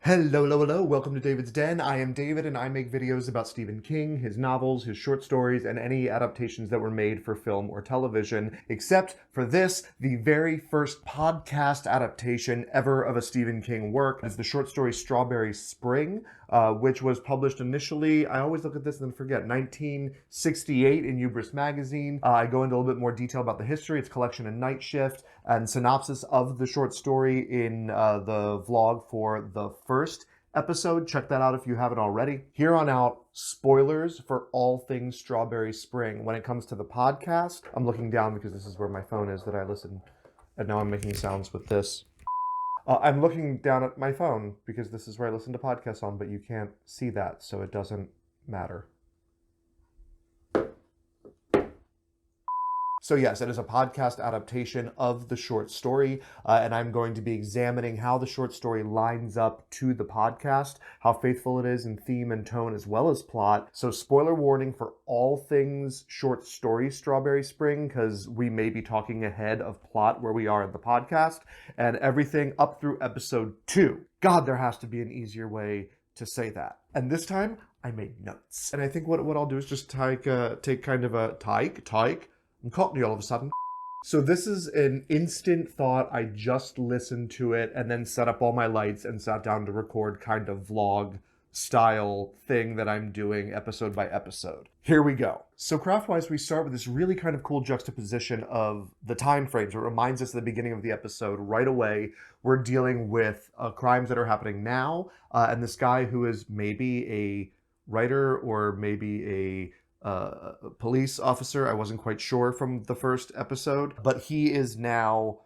Hello, hello, hello. Welcome to David's Den. I am David and I make videos about Stephen King, his novels, his short stories, and any adaptations that were made for film or television, except for this, the very first podcast adaptation ever of a Stephen King work. It's the short story Strawberry Spring, which was published initially, I always look at this and then forget, 1968 in Ubris magazine. I go into a little bit more detail about the history, its collection in Night Shift, and synopsis of the short story in the vlog for the first episode. Check that out if you haven't already. Here on out, spoilers for all things Strawberry Spring. When it comes to the podcast, I'm looking down because this is where my phone is that I listen, and now I'm making sounds with this. I'm looking down at my phone because this is where I listen to podcasts on, but you can't see that, so it doesn't matter. So yes, it is a podcast adaptation of the short story, and I'm going to be examining how the short story lines up to the podcast, how faithful it is in theme and tone as well as plot. So spoiler warning for all things short story Strawberry Spring, because we may be talking ahead of plot where we are in the podcast, and everything up through episode 2. God, there has to be an easier way to say that. And this time, I made notes. And I think what I'll do is just take kind of a I'm Cockney all of a sudden. So this is an instant thought. I just listened to it and then set up all my lights and sat down to record kind of vlog style thing that I'm doing episode by episode. Here we go. So craft-wise, we start with this really kind of cool juxtaposition of the time frames. It reminds us at the beginning of the episode right away, we're dealing with crimes that are happening now, and this guy who is maybe a writer or maybe a police officer. I wasn't quite sure from the first episode, but he is now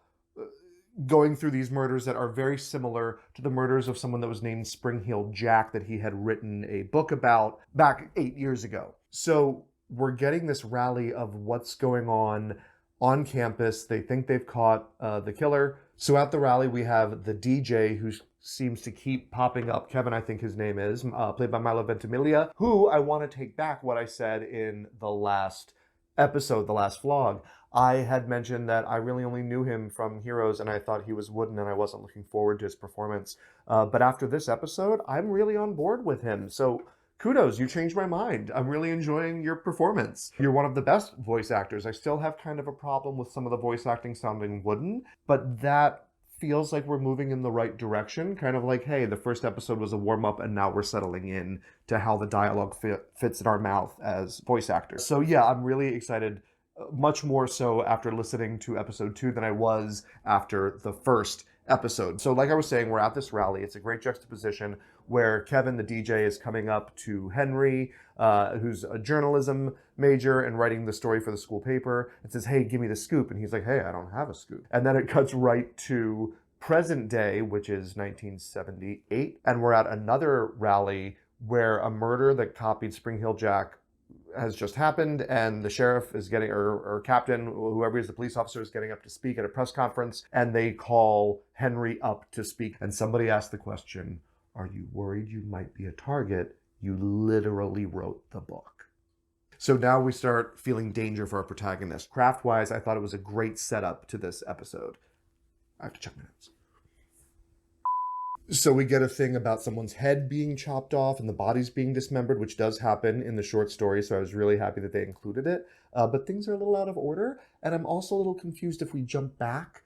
going through these murders that are very similar to the murders of someone that was named Spring-Heeled Jack that he had written a book about back 8 years ago. So we're getting this rally of what's going on campus. They think they've caught the killer. So at the rally, we have the DJ who seems to keep popping up. Kevin, I think his name is, played by Milo Ventimiglia, who I want to take back what I said in the last episode, the last vlog. I had mentioned that I really only knew him from Heroes and I thought he was wooden and I wasn't looking forward to his performance. But after this episode, I'm really on board with him. So kudos, you changed my mind. I'm really enjoying your performance. You're one of the best voice actors. I still have kind of a problem with some of the voice acting sounding wooden, but that feels like we're moving in the right direction. Kind of like, hey, the first episode was a warm-up and now we're settling in to how the dialogue fits in our mouth as voice actors. So yeah, I'm really excited, much more so after listening to episode 2 than I was after the first episode. So like I was saying, we're at this rally. It's a great juxtaposition where Kevin, the DJ, is coming up to Henry, who's a journalism major and writing the story for the school paper, and says, hey, give me the scoop. And he's like, hey, I don't have a scoop. And then it cuts right to present day, which is 1978. And we're at another rally where a murder that copied Spring-Heeled Jack has just happened, and the sheriff is getting, or captain, whoever is the police officer, is getting up to speak at a press conference, and they call Henry up to speak. And somebody asked the question, are you worried you might be a target? You literally wrote the book. So now we start feeling danger for our protagonist. Craft-wise, I thought it was a great setup to this episode. I have to check my notes. So we get a thing about someone's head being chopped off and the body's being dismembered, which does happen in the short story, so I was really happy that they included it. But things are a little out of order, and I'm also a little confused if we jump back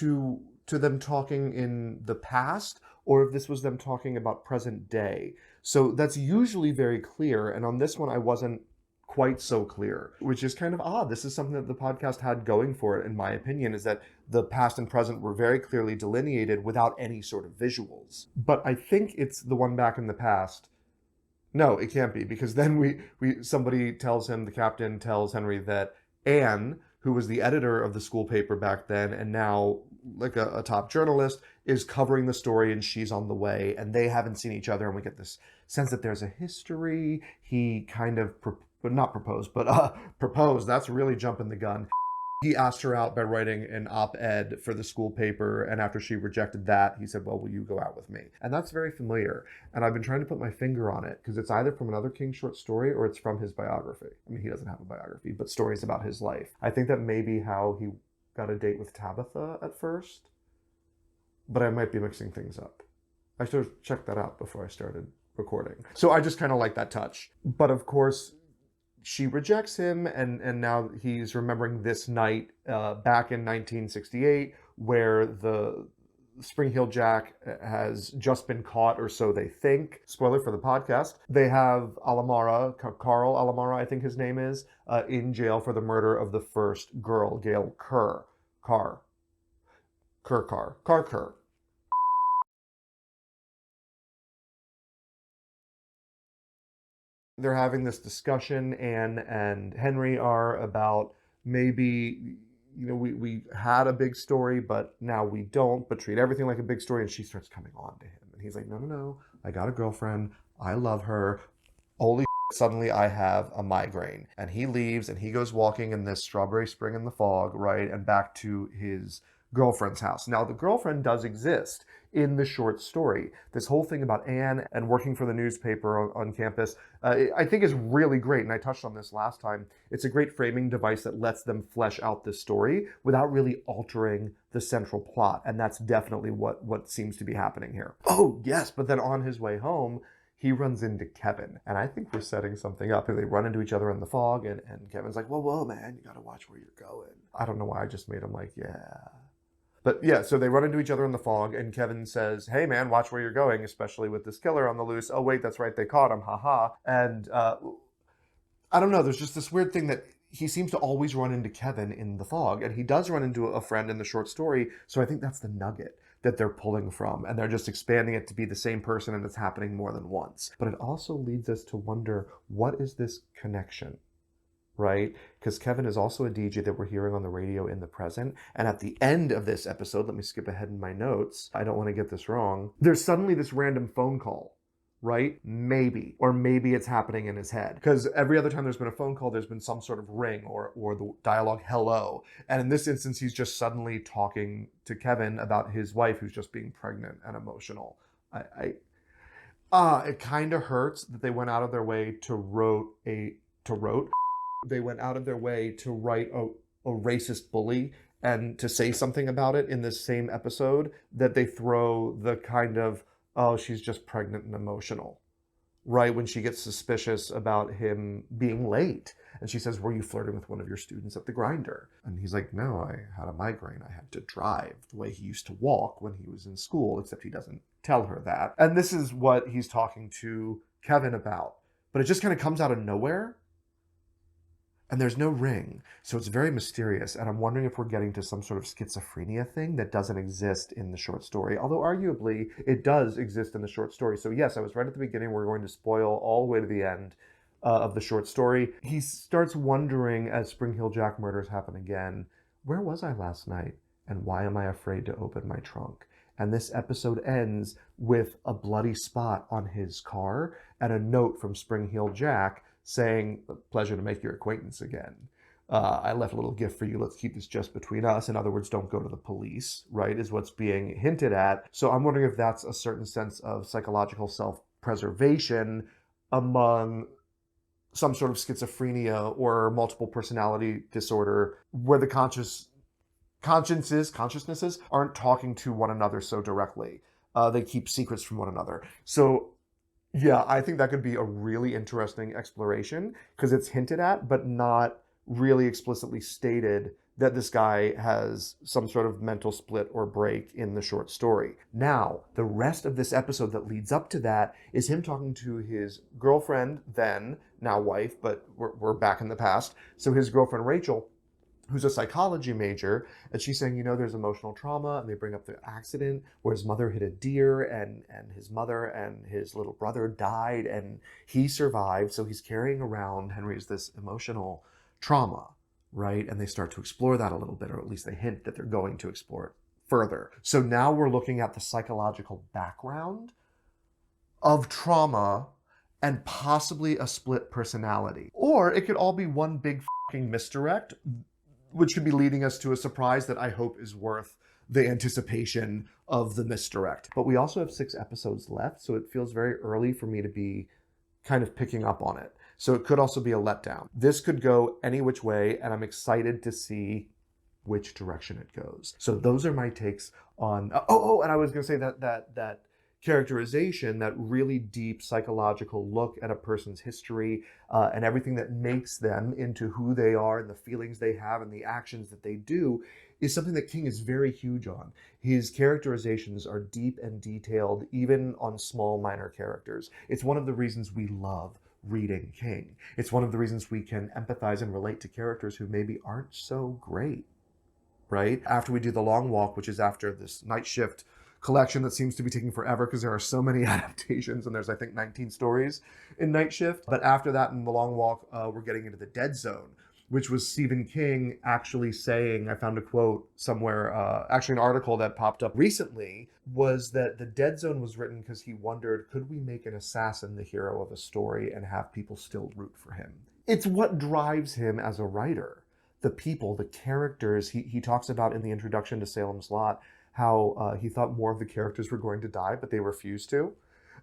to them talking in the past, or if this was them talking about present day. So that's usually very clear, and on this one I wasn't quite so clear, which is kind of odd. This is something that the podcast had going for it, in my opinion, is that the past and present were very clearly delineated without any sort of visuals. But I think it's the one back in the past. No, it can't be, because then somebody tells him, the captain tells Henry that Anne, who was the editor of the school paper back then and now like a top journalist, is covering the story and she's on the way, and they haven't seen each other, and we get this sense that there's a history. He kind of proposed. That's really jumping the gun. He asked her out by writing an op-ed for the school paper, and after she rejected that, he said, well, will you go out with me? And that's very familiar, and I've been trying to put my finger on it, because it's either from another King short story or it's from his biography. I mean, he doesn't have a biography, but stories about his life. I think that may be how he got a date with Tabitha at first, but I might be mixing things up. I should have checked that out before I started recording. So I just kind of like that touch. But of course, she rejects him, and now he's remembering this night back in 1968 where the Spring Heel Jack has just been caught, or so they think. Spoiler for the podcast. They have Alamara, Carl Alamara, I think his name is, in jail for the murder of the first girl, Gail Kerr. Carr. They're having this discussion, Anne and Henry are, about maybe, we had a big story, but now we don't, but treat everything like a big story. And she starts coming on to him. And he's like, no, I got a girlfriend. I love her. Holy suddenly I have a migraine. And he leaves and he goes walking in this strawberry spring in the fog, right? And back to his girlfriend's house. Now, the girlfriend does exist in the short story. This whole thing about Anne and working for the newspaper on campus, I think is really great. And I touched on this last time. It's a great framing device that lets them flesh out this story without really altering the central plot. And that's definitely what seems to be happening here. Oh, yes. But then on his way home, he runs into Kevin. And I think we're setting something up. They run into each other in the fog. And Kevin's like, whoa, man, you got to watch where you're going. I don't know why I just made him like, yeah. But yeah, so they run into each other in the fog, and Kevin says, hey man, watch where you're going, especially with this killer on the loose. Oh wait, that's right, they caught him, haha. And I don't know, there's just this weird thing that he seems to always run into Kevin in the fog, and he does run into a friend in the short story, so I think that's the nugget that they're pulling from, and they're just expanding it to be the same person, and it's happening more than once. But it also leads us to wonder, what is this connection? Right? Because Kevin is also a DJ that we're hearing on the radio in the present. And at the end of this episode, let me skip ahead in my notes. I don't want to get this wrong. There's suddenly this random phone call, right? Maybe. Or maybe it's happening in his head. Because every other time there's been a phone call, there's been some sort of ring or the dialogue, hello. And in this instance, he's just suddenly talking to Kevin about his wife who's just being pregnant and emotional. It kind of hurts that they went out of their way they went out of their way to write a racist bully and to say something about it in this same episode, that they throw the kind of, oh, she's just pregnant and emotional, right? When she gets suspicious about him being late. And she says, were you flirting with one of your students at the grinder? And he's like, no, I had a migraine. I had to drive the way he used to walk when he was in school, except he doesn't tell her that. And this is what he's talking to Kevin about. But it just kind of comes out of nowhere. And there's no ring, so it's very mysterious, and I'm wondering if we're getting to some sort of schizophrenia thing that doesn't exist in the short story, although arguably it does exist in the short story. So yes, I was right at the beginning. We're going to spoil all the way to the end of the short story. He starts wondering, as Spring Heel Jack murders happen again, where was I last night, and why am I afraid to open my trunk? And this episode ends with a bloody spot on his car and a note from Spring Heel Jack saying, pleasure to make your acquaintance again. I left a little gift for you. Let's keep this just between us. In other words, don't go to the police, right, is what's being hinted at. So I'm wondering if that's a certain sense of psychological self-preservation among some sort of schizophrenia or multiple personality disorder, where the consciousnesses aren't talking to one another so directly. They keep secrets from one another. So yeah, I think that could be a really interesting exploration, because it's hinted at, but not really explicitly stated that this guy has some sort of mental split or break in the short story. Now, the rest of this episode that leads up to that is him talking to his girlfriend then, now wife, but we're back in the past. So his girlfriend Rachel, who's a psychology major, and she's saying, there's emotional trauma, and they bring up the accident where his mother hit a deer, and his mother and his little brother died, and he survived, so he's carrying around, Henry's, this emotional trauma, right? And they start to explore that a little bit, or at least they hint that they're going to explore it further. So now we're looking at the psychological background of trauma and possibly a split personality. Or it could all be one big fucking misdirect, which could be leading us to a surprise that I hope is worth the anticipation of the misdirect. But we also have 6 episodes left, so it feels very early for me to be kind of picking up on it. So it could also be a letdown. This could go any which way, and I'm excited to see which direction it goes. So those are my takes on... and I was going to say that characterization, that really deep psychological look at a person's history and everything that makes them into who they are and the feelings they have and the actions that they do, is something that King is very huge on. His characterizations are deep and detailed, even on small minor characters. It's one of the reasons we love reading King. It's one of the reasons we can empathize and relate to characters who maybe aren't so great, right? After we do The Long Walk, which is after this Night Shift collection that seems to be taking forever because there are so many adaptations, and there's, I think, 19 stories in Night Shift. But after that, in The Long Walk, we're getting into the Dead Zone, which was Stephen King actually saying, I found a quote somewhere, actually an article that popped up recently, was that the Dead Zone was written because he wondered, could we make an assassin the hero of a story and have people still root for him? It's what drives him as a writer. The people, the characters. He talks about in the introduction to Salem's Lot how he thought more of the characters were going to die, but they refused to,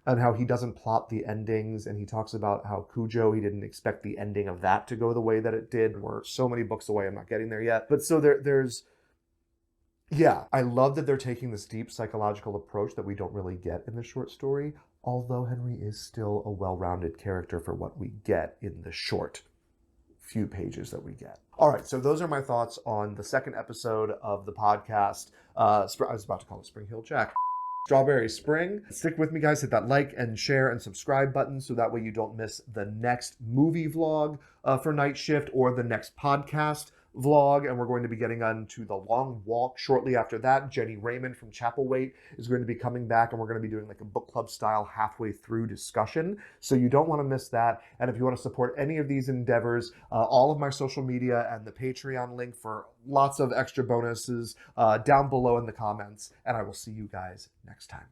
and how he doesn't plot the endings. And he talks about how Cujo, he didn't expect the ending of that to go the way that it did. We're so many books away, I'm not getting there yet. But so there's, yeah, I love that they're taking this deep psychological approach that we don't really get in the short story, although Henry is still a well-rounded character for what we get in the short few pages that we get. All right, so those are my thoughts on the second episode of the podcast. I was about to call it Spring Hill Jack. Strawberry Spring. Stick with me, guys. Hit that like and share and subscribe button so that way you don't miss the next movie vlog for Night Shift or the next podcast vlog. And we're going to be getting on to The Long Walk shortly after that. Jenny Raymond from Chapelwaite is going to be coming back, and we're going to be doing like a book club style halfway through discussion. So you don't want to miss that. And if you want to support any of these endeavors, all of my social media and the Patreon link for lots of extra bonuses down below in the comments. And I will see you guys next time.